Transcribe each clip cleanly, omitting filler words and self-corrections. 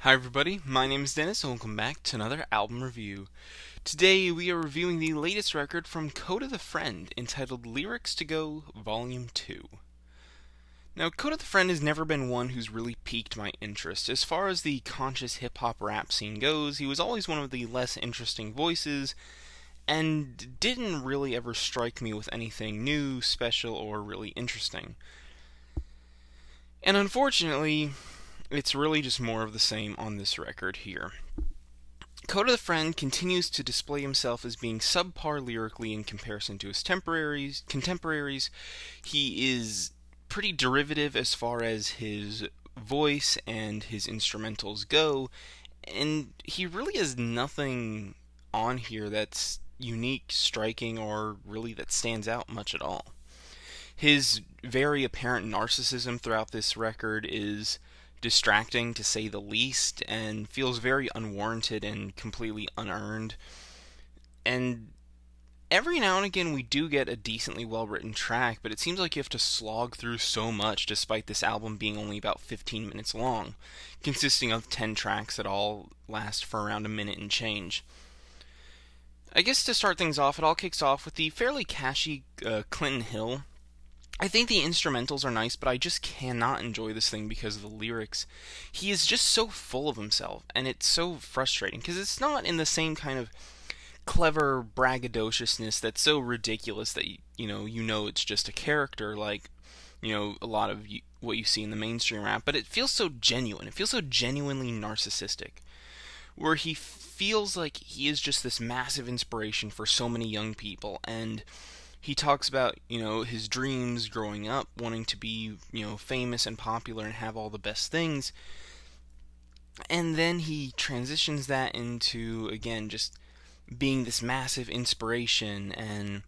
Hi everybody, my name is Dennis and welcome back to another album review. Today we are reviewing the latest record from Kota the Friend entitled Lyrics to Go Volume 2. Now, Kota the Friend has never been one who's really piqued my interest. As far as the conscious hip-hop rap scene goes, he was always one of the less interesting voices and didn't really ever strike me with anything new, special, or really interesting. And unfortunately, it's really just more of the same on this record here. Kota the Friend continues to display himself as being subpar lyrically in comparison to his contemporaries. He is pretty derivative as far as his voice and his instrumentals go, and he really has nothing on here that's unique, striking, or really that stands out much at all. His very apparent narcissism throughout this record is distracting to say the least and feels very unwarranted and completely unearned. And every now and again we do get a decently well written track, but it seems like you have to slog through so much despite this album being only about 15 minutes long, consisting of 10 tracks that all last for around a minute and change. I guess to start things off, it all kicks off with the fairly catchy Clinton Hill. I think the instrumentals are nice, but I just cannot enjoy this thing because of the lyrics. He is just so full of himself, and it's so frustrating, because it's not in the same kind of clever braggadociousness that's so ridiculous that, you know it's just a character, like, a lot of what you see in the mainstream rap, but it feels so genuine. It feels so genuinely narcissistic, where he feels like he is just this massive inspiration for so many young people, and he talks about, his dreams growing up, wanting to be, famous and popular and have all the best things. And then he transitions that into, again, just being this massive inspiration and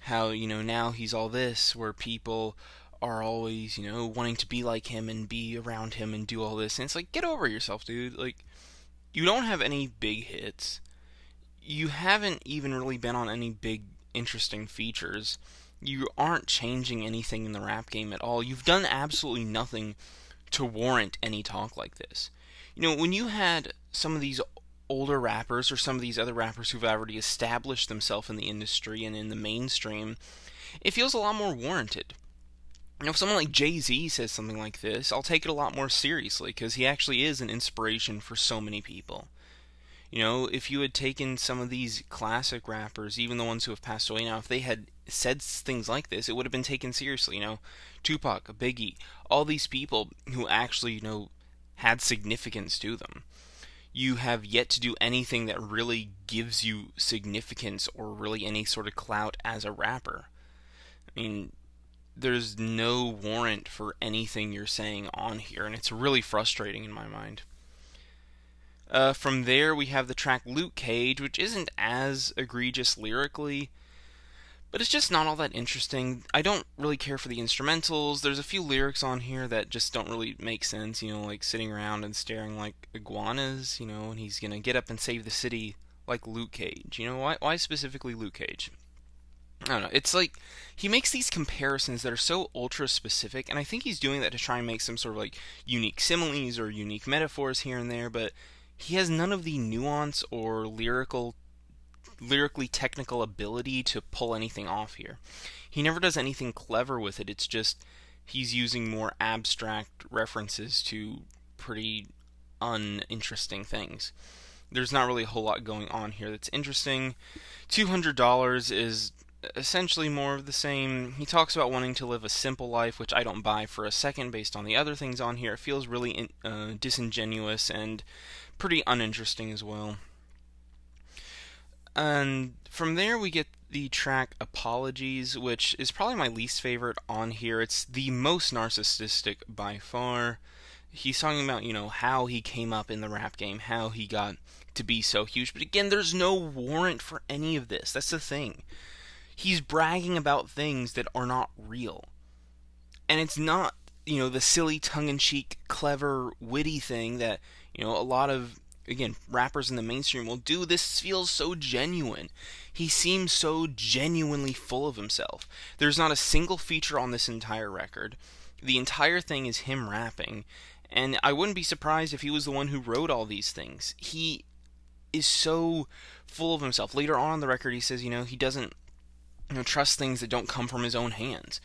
how, now he's all this, where people are always, wanting to be like him and be around him and do all this. And it's like, get over yourself, dude. Like, you don't have any big hits. You haven't even really been on any big interesting features. You aren't changing anything in the rap game at all. You've done absolutely nothing to warrant any talk like this. When you had some of these older rappers or some of these other rappers who've already established themselves in the industry and in the mainstream, it feels a lot more warranted. If someone like Jay-Z says something like this, I'll take it a lot more seriously because he actually is an inspiration for so many people. If you had taken some of these classic rappers, even the ones who have passed away now, if they had said things like this, it would have been taken seriously. Tupac, Biggie, all these people who actually, had significance to them. You have yet to do anything that really gives you significance or really any sort of clout as a rapper. I mean, there's no warrant for anything you're saying on here, and it's really frustrating in my mind. From there, we have the track Luke Cage, which isn't as egregious lyrically, but it's just not all that interesting. I don't really care for the instrumentals. There's a few lyrics on here that just don't really make sense, like sitting around and staring like iguanas, and he's gonna get up and save the city like Luke Cage. Why specifically Luke Cage? I don't know. It's like he makes these comparisons that are so ultra specific, and I think he's doing that to try and make some sort of like unique similes or unique metaphors here and there, but he has none of the nuance or lyrically technical ability to pull anything off here. He never does anything clever with it. It's just he's using more abstract references to pretty uninteresting things. There's not really a whole lot going on here that's interesting. $200 is essentially more of the same. He talks about wanting to live a simple life, which I don't buy for a second based on the other things on here. It feels really disingenuous and pretty uninteresting as well. And from there we get the track Apologies, which is probably my least favorite on here. It's the most narcissistic by far. He's talking about, how he came up in the rap game, how he got to be so huge. But again, there's no warrant for any of this. That's the thing. He's bragging about things that are not real. And it's not, the silly tongue-in-cheek, clever, witty thing that, a lot of, again, rappers in the mainstream will do. This feels so genuine. He seems so genuinely full of himself. There's not a single feature on this entire record. The entire thing is him rapping, And I wouldn't be surprised if he was the one who wrote all these things. He is so full of himself. Later on in the record, he says, he doesn't trust things that don't come from his own hands.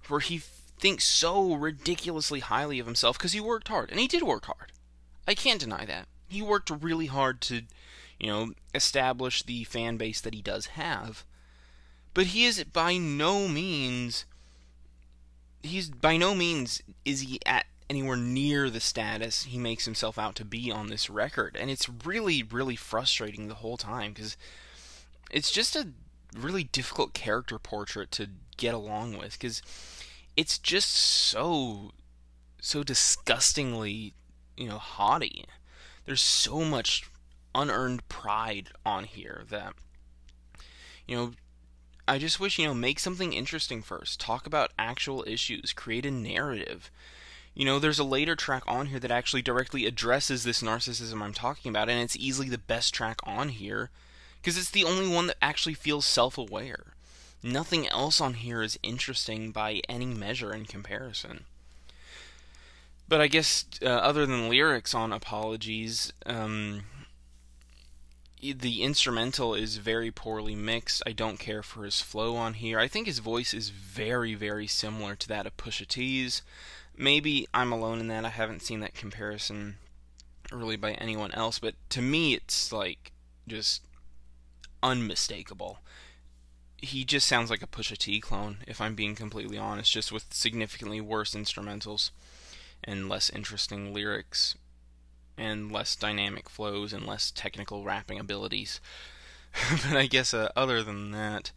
Where he thinks so ridiculously highly of himself because he worked hard. And he did work hard. I can't deny that. He worked really hard to, establish the fan base that he does have. But he's by no means is he at anywhere near the status he makes himself out to be on this record. And it's really, really frustrating the whole time because it's just a really difficult character portrait to get along with because it's just so disgustingly, haughty. There's so much unearned pride on here that, I just wish, make something interesting first. Talk about actual issues. Create a narrative. There's a later track on here that actually directly addresses this narcissism I'm talking about, and it's easily the best track on here because it's the only one that actually feels self-aware. Nothing else on here is interesting by any measure in comparison. But I guess other than lyrics on Apologies, the instrumental is very poorly mixed. I don't care for his flow on here. I think his voice is very, very similar to that of Pusha T's. Maybe I'm alone in that. I haven't seen that comparison really by anyone else, but to me it's like just unmistakable. He just sounds like a Pusha T clone, if I'm being completely honest, just with significantly worse instrumentals and less interesting lyrics and less dynamic flows and less technical rapping abilities. But I guess other than that,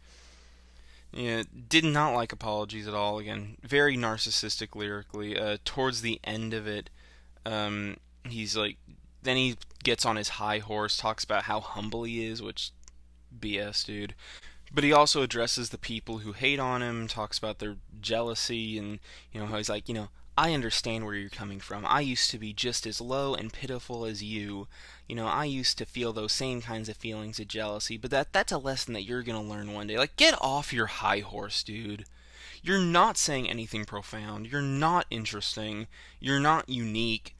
yeah, did not like Apologies at all. Again, very narcissistic lyrically. Towards the end of it, he's like, then he gets on his high horse, talks about how humble he is, which BS, dude. But he also addresses the people who hate on him, talks about their jealousy, and how he's like, I understand where you're coming from. I used to be just as low and pitiful as you. I used to feel those same kinds of feelings of jealousy, but that's a lesson that you're going to learn one day. Like, get off your high horse, dude. You're not saying anything profound. You're not interesting. You're not unique.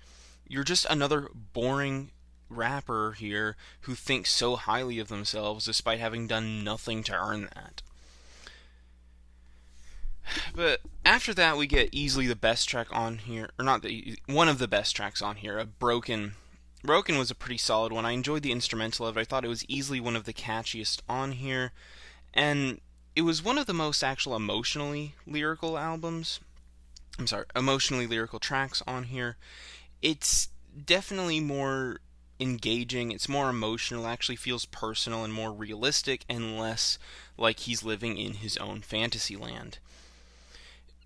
You're just another boring rapper here who thinks so highly of themselves despite having done nothing to earn that. But after that, we get easily the best track on here, or not one of the best tracks on here, Broken. Broken was a pretty solid one. I enjoyed the instrumental of it. I thought it was easily one of the catchiest on here, and it was one of the most actual emotionally lyrical tracks on here. It's definitely more engaging, it's more emotional, actually feels personal and more realistic and less like he's living in his own fantasy land.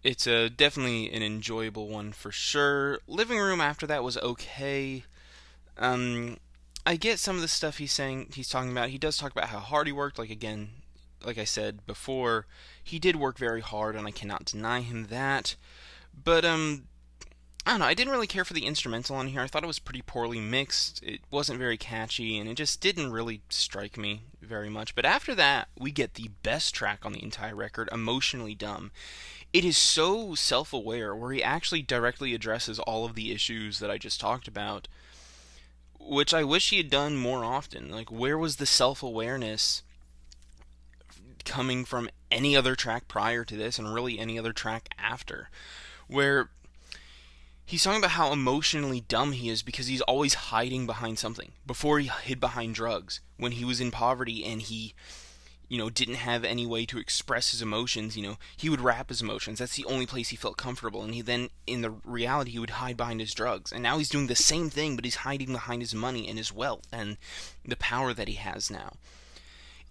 It's definitely an enjoyable one for sure. Living Room after that was okay. I get some of the stuff he's talking about. He does talk about how hard he worked, like I said before, he did work very hard and I cannot deny him that. But I don't know, I didn't really care for the instrumental on here. I thought it was pretty poorly mixed. It wasn't very catchy, and it just didn't really strike me very much. But after that, we get the best track on the entire record, Emotionally Dumb. It is so self-aware, where he actually directly addresses all of the issues that I just talked about, which I wish he had done more often. Like, where was the self-awareness coming from any other track prior to this, and really any other track after? Where he's talking about how emotionally dumb he is because he's always hiding behind something. Before he hid behind drugs. When he was in poverty and he, didn't have any way to express his emotions, he would rap his emotions. That's the only place he felt comfortable. And he then, in the reality, he would hide behind his drugs. And now he's doing the same thing, but he's hiding behind his money and his wealth and the power that he has now.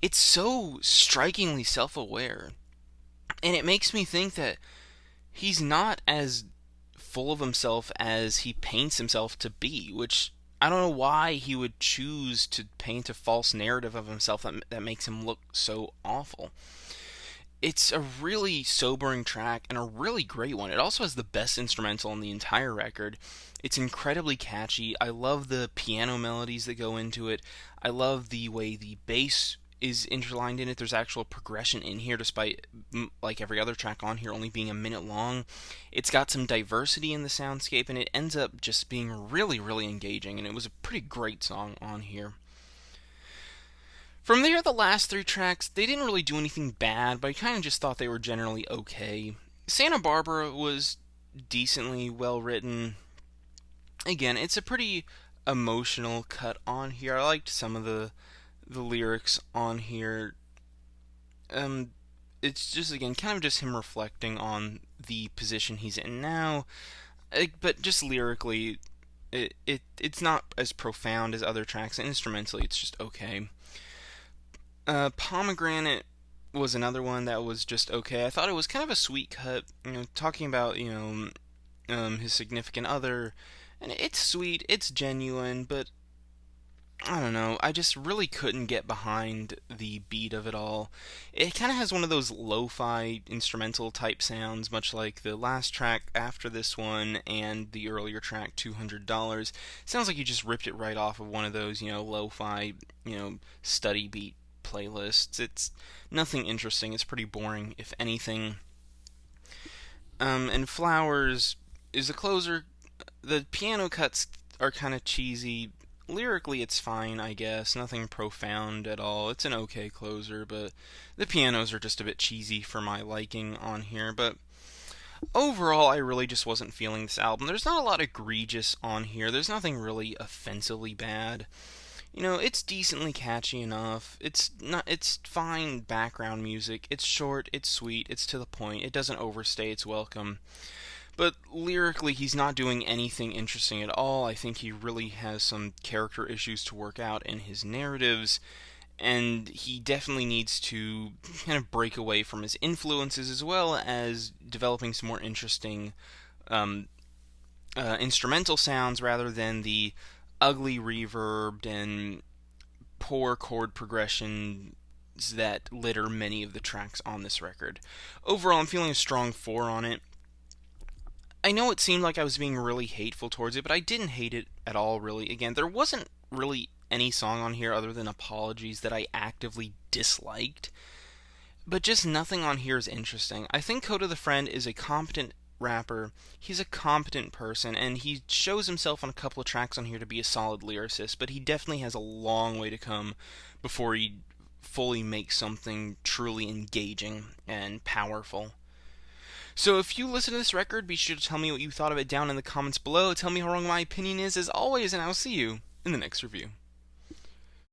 It's so strikingly self-aware. And it makes me think that he's not as full of himself as he paints himself to be, which I don't know why he would choose to paint a false narrative of himself that makes him look so awful. It's a really sobering track and a really great one. It also has the best instrumental on the entire record. It's incredibly catchy. I love the piano melodies that go into it. I love the way the bass is interlined in it. There's actual progression in here, despite like every other track on here only being a minute long. It's got some diversity in the soundscape, and it ends up just being really, really engaging. And it was a pretty great song on here. From there, the last three tracks, they didn't really do anything bad, but I kind of just thought they were generally okay. Santa Barbara was decently well written. Again, it's a pretty emotional cut on here. I liked some of the lyrics on here. It's just, again, kind of just him reflecting on the position he's in now. But just lyrically, it's not as profound as other tracks, and instrumentally it's just okay. Pomegranate was another one that was just okay. I thought it was kind of a sweet cut, talking about, his significant other, and it's sweet, it's genuine, but I don't know, I just really couldn't get behind the beat of it all. It kind of has one of those lo-fi instrumental type sounds, much like the last track after this one and the earlier track, $200. Sounds like you just ripped it right off of one of those, lo-fi, study beat playlists. It's nothing interesting, it's pretty boring, if anything. And Flowers is a closer. The piano cuts are kind of cheesy. Lyrically, it's fine, I guess. Nothing profound at all. It's an okay closer, but the pianos are just a bit cheesy for my liking on here. But overall, I really just wasn't feeling this album. There's not a lot egregious on here. There's nothing really offensively bad. It's decently catchy enough. It's fine background music. It's short, it's sweet, it's to the point. It doesn't overstay its welcome. But lyrically, he's not doing anything interesting at all. I think he really has some character issues to work out in his narratives, and he definitely needs to kind of break away from his influences, as well as developing some more interesting instrumental sounds rather than the ugly reverbed and poor chord progressions that litter many of the tracks on this record. Overall, I'm feeling a strong 4 on it. I know it seemed like I was being really hateful towards it, but I didn't hate it at all, really. Again, there wasn't really any song on here other than Apologies that I actively disliked, but just nothing on here is interesting. I think Kota the Friend is a competent rapper. He's a competent person, and he shows himself on a couple of tracks on here to be a solid lyricist, but he definitely has a long way to come before he fully makes something truly engaging and powerful. So if you listen to this record, be sure to tell me what you thought of it down in the comments below. Tell me how wrong my opinion is, as always, and I'll see you in the next review.